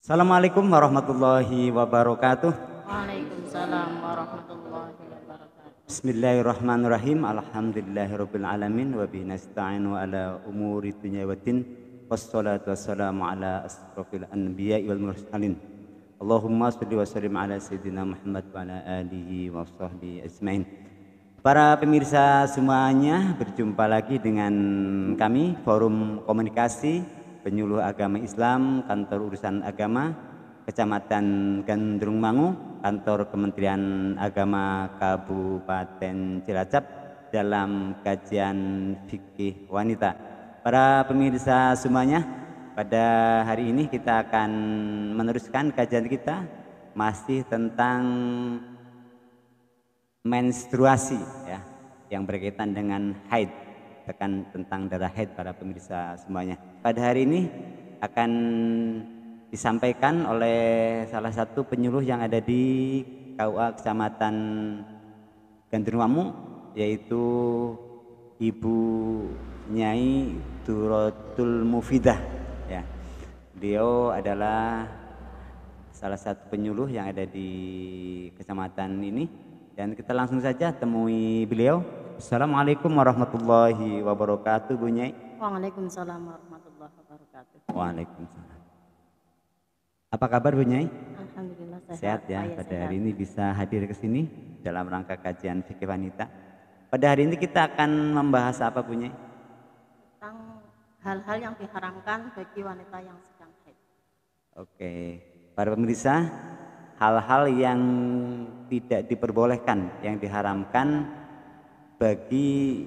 Assalamualaikum warahmatullahi wabarakatuh. Waalaikumsalam warahmatullahi wabarakatuh. Bismillahirrahmanirrahim. Alhamdulillahirabbil alamin wa bihi nasta'inu ala umuri dunya waddin. Wassalatu wassalamu ala asrofil anbiya'i wal mursalin. Allahumma shalli wa sallim ala sayyidina Muhammad wa ala alihi wa sahbihi ajmain. Para pemirsa semuanya, berjumpa lagi dengan kami Forum Komunikasi Penyuluh Agama Islam Kantor Urusan Agama Kecamatan Gandrung Mangu, Kantor Kementerian Agama Kabupaten Cilacap dalam kajian fikih wanita. Para pemirsa semuanya, pada hari ini kita akan meneruskan kajian kita masih tentang menstruasi ya, yang berkaitan dengan haid, tekan tentang darah haid para pemirsa semuanya. Pada hari ini akan disampaikan oleh salah satu penyuluh yang ada di KUA Kecamatan Gandrung Mangu, yaitu Ibu Nyai Durotul Mufidah ya. Beliau adalah salah satu penyuluh yang ada di kecamatan ini. Dan kita langsung saja temui beliau. Assalamualaikum warahmatullahi wabarakatuh, Bu Nyai. Waalaikumsalam warahmatullahi wabarakatuh. Waalaikumsalam. Apa kabar, Bu Nyai? Alhamdulillah Sehat ya. Saya Pada sehat. hari ini bisa hadir ke sini dalam rangka kajian fikih wanita. Pada hari ini kita akan membahas apa, Bu Nyai? Tentang hal-hal yang diharamkan bagi wanita yang sedang haid. Oke, para pemirsa, hal-hal yang tidak diperbolehkan, yang diharamkan bagi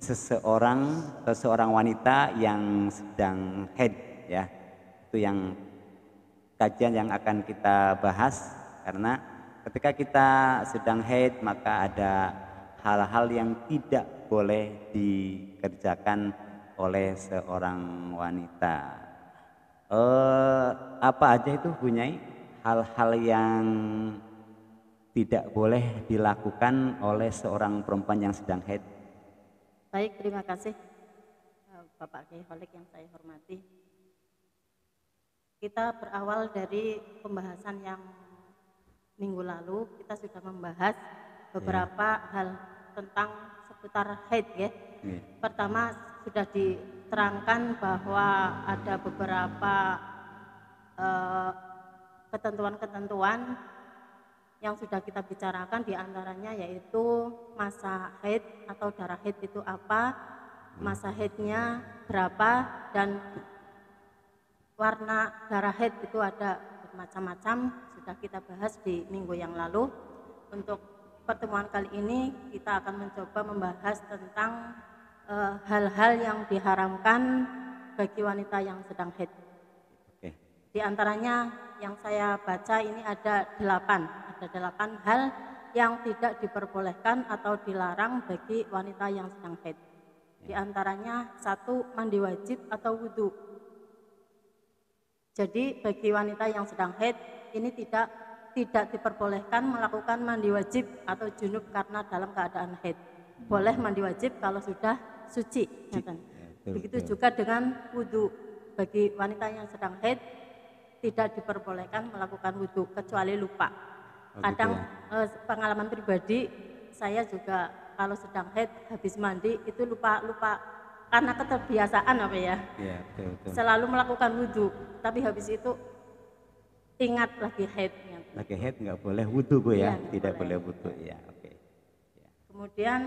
seseorang wanita yang sedang haid ya. Itu yang kajian yang akan kita bahas, karena ketika kita sedang haid maka ada hal-hal yang tidak boleh dikerjakan oleh seorang wanita. Apa aja itu, Bu Nyai, hal-hal yang tidak boleh dilakukan oleh seorang perempuan yang sedang haid? Baik, terima kasih Bapak Kiai Holik yang saya hormati. Kita berawal dari pembahasan yang minggu lalu, kita sudah membahas beberapa hal tentang seputar haid ya. Pertama sudah diterangkan bahwa ada beberapa ketentuan-ketentuan yang sudah kita bicarakan, diantaranya yaitu masa haid atau darah haid itu apa, masa haidnya berapa, dan warna darah haid itu ada bermacam-macam, sudah kita bahas di minggu yang lalu. Untuk pertemuan kali ini kita akan mencoba membahas tentang hal-hal yang diharamkan bagi wanita yang sedang haid. Di antaranya yang saya baca ini ada 8 hal yang tidak diperbolehkan atau dilarang bagi wanita yang sedang haid. Di antaranya 1, mandi wajib atau wudhu. Jadi bagi wanita yang sedang haid ini tidak diperbolehkan melakukan mandi wajib atau junub karena dalam keadaan haid. Boleh mandi wajib kalau sudah suci. Begitu juga dengan wudhu. Bagi wanita yang sedang haid tidak diperbolehkan melakukan wudhu kecuali lupa. Kadang pengalaman pribadi saya juga kalau sedang haid habis mandi itu lupa karena keterbiasaan apa ya. Ya, betul. Selalu melakukan wudhu, tapi habis itu ingat lagi haid. Lagi haid nggak boleh wudhu, Bu ya? Tidak boleh wudhu ya. Oke. Ya. Kemudian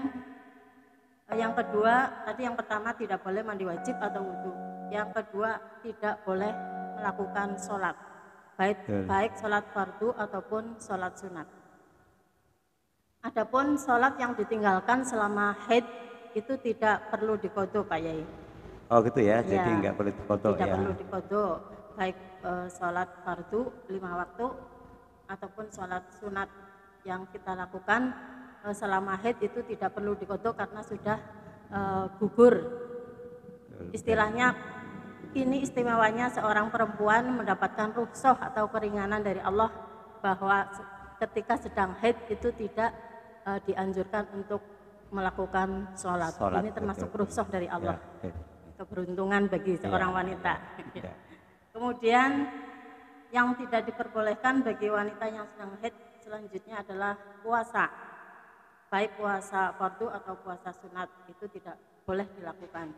yang kedua, tadi yang pertama tidak boleh mandi wajib atau wudhu. Yang kedua tidak boleh melakukan sholat, baik sholat fardu ataupun sholat sunat. Adapun sholat yang ditinggalkan selama haid itu tidak perlu diqodho, Pak Yai. Oh gitu ya, jadi nggak perlu diqodho ya? Tidak perlu diqodho, baik sholat fardu 5 waktu ataupun sholat sunat yang kita lakukan selama haid itu tidak perlu diqodho karena sudah gugur. Istilahnya ini istimewanya seorang perempuan mendapatkan rukhsah atau keringanan dari Allah bahwa ketika sedang haid itu tidak dianjurkan untuk melakukan sholat. Ini termasuk rukhsah dari Allah. Keberuntungan bagi seorang wanita. Kemudian yang tidak diperbolehkan bagi wanita yang sedang haid selanjutnya adalah puasa. Baik puasa fardu atau puasa sunat itu tidak boleh dilakukan.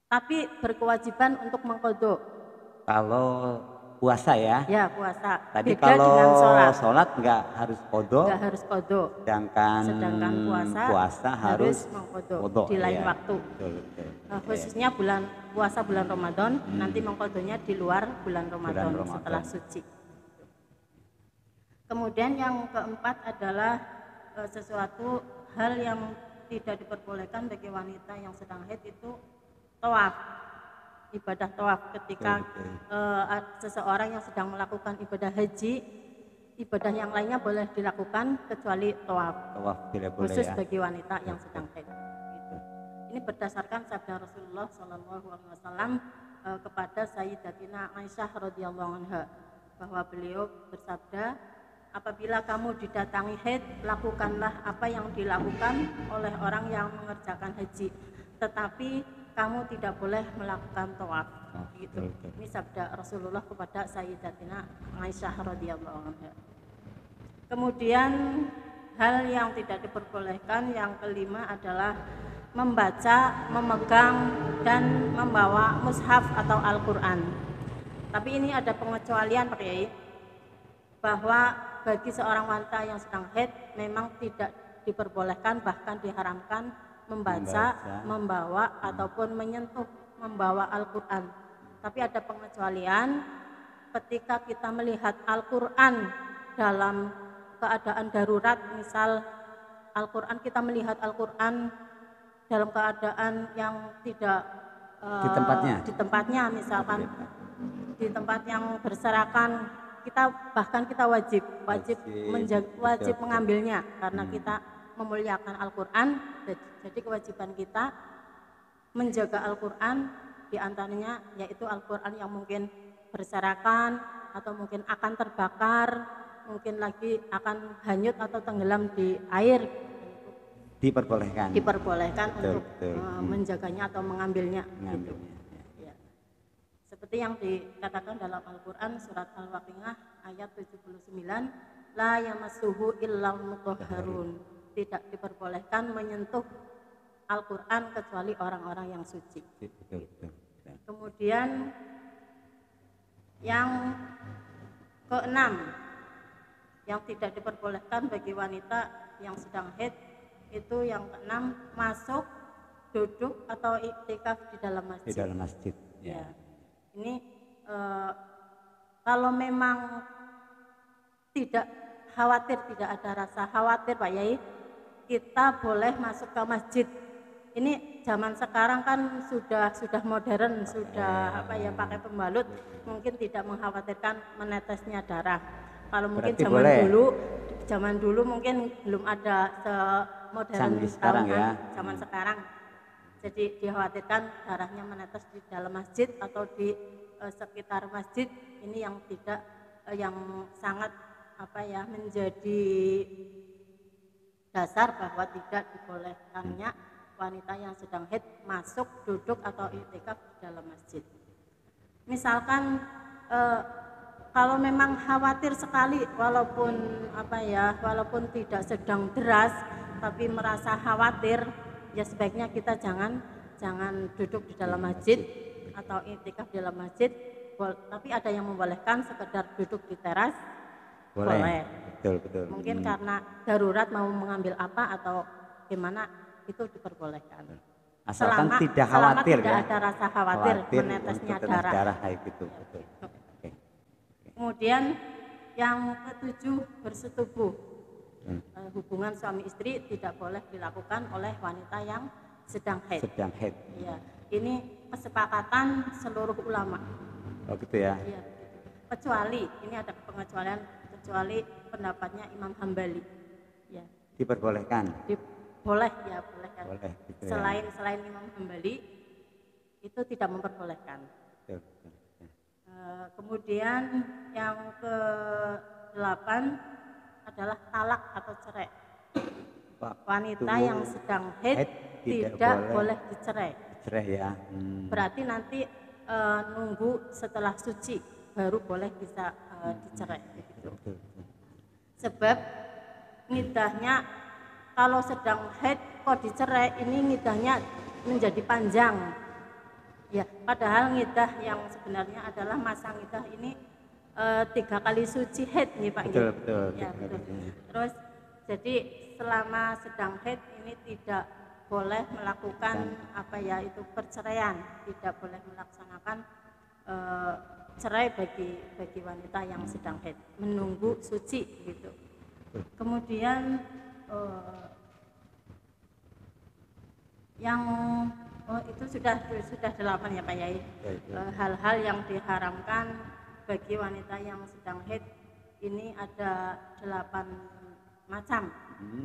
Tapi berkewajiban untuk mengqadha. Kalau puasa ya. Ya, puasa. Tadi Beda dengan kalau sholat nggak harus qadha. Nggak harus qadha. Sedangkan puasa harus mengqadha qadha di lain ya. waktu. Betul, betul. Khususnya puasa bulan Ramadan, nanti mengqadhanya di luar bulan Ramadan setelah suci. Kemudian yang keempat adalah sesuatu hal yang tidak diperbolehkan bagi wanita yang sedang haid itu tawaf, ibadah tawaf. Ketika seseorang yang sedang melakukan ibadah haji, ibadah yang lainnya boleh dilakukan kecuali tawaf. Tawaf tidak boleh khusus ya. bagi wanita yang sedang haid. Gitu. Ini berdasarkan sabda Rasulullah SAW kepada Sayyidatina Aisyah radhiyallahu anha, bahwa beliau bersabda, apabila kamu didatangi haid, lakukanlah apa yang dilakukan oleh orang yang mengerjakan haji, tetapi kamu tidak boleh melakukan tawaf. Gitu. Ini sabda Rasulullah kepada Sayyidatina Aisyah radhiyallahu anha. Kemudian hal yang tidak diperbolehkan yang kelima adalah membaca, memegang, dan membawa mushaf atau Al-Quran. Tapi ini ada pengecualian Pak Kiai, bahwa bagi seorang wanita yang sedang haid memang tidak diperbolehkan, bahkan diharamkan membaca, membawa ataupun menyentuh, membawa Al-Quran. Tapi ada pengecualian ketika kita melihat Al-Quran dalam keadaan darurat, misal Al-Quran, kita melihat Al-Quran dalam keadaan yang tidak di tempatnya, misalkan di tempat yang berserakan, kita wajib mengambilnya karena kita memuliakan Al-Quran. Jadi kewajiban kita menjaga Al-Quran, diantaranya yaitu Al-Quran yang mungkin berserakan atau mungkin akan terbakar, mungkin lagi akan hanyut atau tenggelam di air. Diperbolehkan betul, untuk menjaganya atau mengambilnya. Gitu. Ya. Seperti yang dikatakan dalam Al-Quran surat Al-Waqiah ayat 79, la yamassuhu illal mutahharun, tidak diperbolehkan menyentuh Al-Quran kecuali orang-orang yang suci. Betul. Kemudian yang keenam yang tidak diperbolehkan bagi wanita yang sedang haid itu yang keenam, masuk, duduk atau iktikaf di dalam masjid. Di dalam masjid. Ya. Ini kalau memang tidak ada rasa khawatir Pak Yai, kita boleh masuk ke masjid. Ini zaman sekarang kan sudah modern, sudah pakai pembalut, mungkin tidak mengkhawatirkan menetesnya darah. Kalau mungkin zaman dulu mungkin belum ada modern sekarang ya. Zaman sekarang, jadi dikhawatirkan darahnya menetes di dalam masjid atau di sekitar masjid. Ini yang tidak yang sangat menjadi dasar bahwa tidak dibolehkannya wanita yang sedang haid masuk, duduk atau iktikaf di dalam masjid. Misalkan kalau memang khawatir sekali, walaupun tidak sedang deras, tapi merasa khawatir, ya sebaiknya kita jangan duduk di dalam masjid atau iktikaf di dalam masjid. Tapi ada yang membolehkan sekedar duduk di teras, boleh. Betul. Mungkin karena darurat mau mengambil apa atau gimana, itu diperbolehkan. Asalkan tidak khawatir, tidak ada rasa khawatir menetesnya darah. Gitu. Betul. Okay. Kemudian yang ketujuh, bersetubuh. Hubungan suami istri tidak boleh dilakukan oleh wanita yang sedang haid. Ya, ini kesepakatan seluruh ulama. Oh gitu ya. Iya. Kecuali ini ada pengecualian, kecuali pendapatnya Imam Hambali. Ya. Diperbolehkan. Boleh kan. Boleh, gitu selain Imam Hambali itu tidak memperbolehkan. Betul. Kemudian yang ke-8 adalah talak atau cerai. Wanita yang sedang haid tidak boleh dicerai. Cerai ya. Berarti nanti nunggu setelah suci. baru boleh bisa dicerai gitu. Sebab ngidahnya kalau sedang haid kok dicerai, ini ngidahnya menjadi panjang. Ya, padahal ngidah yang sebenarnya adalah masa ngidah ini 3 kali suci haid nih Pak. Betul. Ya, betul. Terus jadi selama sedang haid ini tidak boleh melakukan itu perceraian, tidak boleh melaksanakan cerai bagi wanita yang sedang haid, menunggu suci gitu. Kemudian yang itu sudah 8 ya Pak Yai. Hal-hal yang diharamkan bagi wanita yang sedang haid ini ada 8 macam.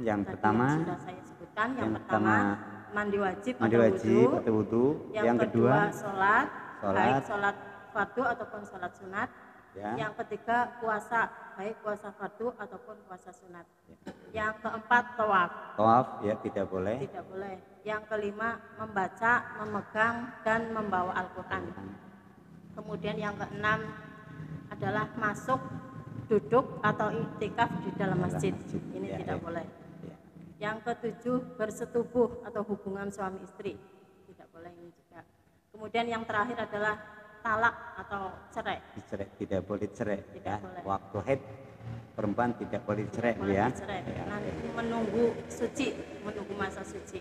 Yang tadi pertama sudah saya sebutkan. Yang pertama mandi wajib atau wudu. Yang kedua sholat, baik sholat fardu ataupun sholat sunat. Ya. Yang ketiga puasa, baik puasa fardu ataupun puasa sunat. Yang keempat tawaf. Tawaf ya tidak boleh. Tidak boleh. Yang kelima membaca, memegang dan membawa Al-Qur'an. Kemudian yang keenam adalah masuk, duduk atau iktikaf di dalam masjid. Ini Ya, tidak boleh. Yang ketujuh bersetubuh atau hubungan suami istri. Tidak boleh ini juga. Kemudian yang terakhir adalah talak atau cerai. Tidak boleh cerai. Tidak boleh. Waktu haid perempuan tidak boleh cerai Boleh ya. dicerai. Nanti menunggu suci, menunggu masa suci.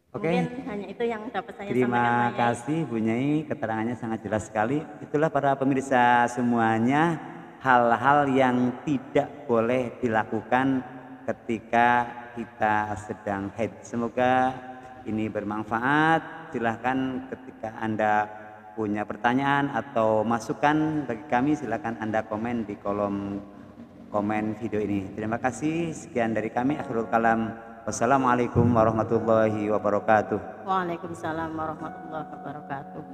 Oke. Mungkin hanya itu yang dapat saya sampaikan. Terima Pak Yai. kasih Bu Nyai, keterangannya sangat jelas sekali. Itulah para pemirsa semuanya, hal-hal yang tidak boleh dilakukan ketika kita sedang haid. Semoga ini bermanfaat. Silahkan ketika Anda punya pertanyaan atau masukan bagi kami, silahkan Anda komen di kolom komen video ini. Terima kasih. Sekian dari kami. Akhirul kalam. Wassalamualaikum warahmatullahi wabarakatuh. Waalaikumsalam warahmatullahi wabarakatuh.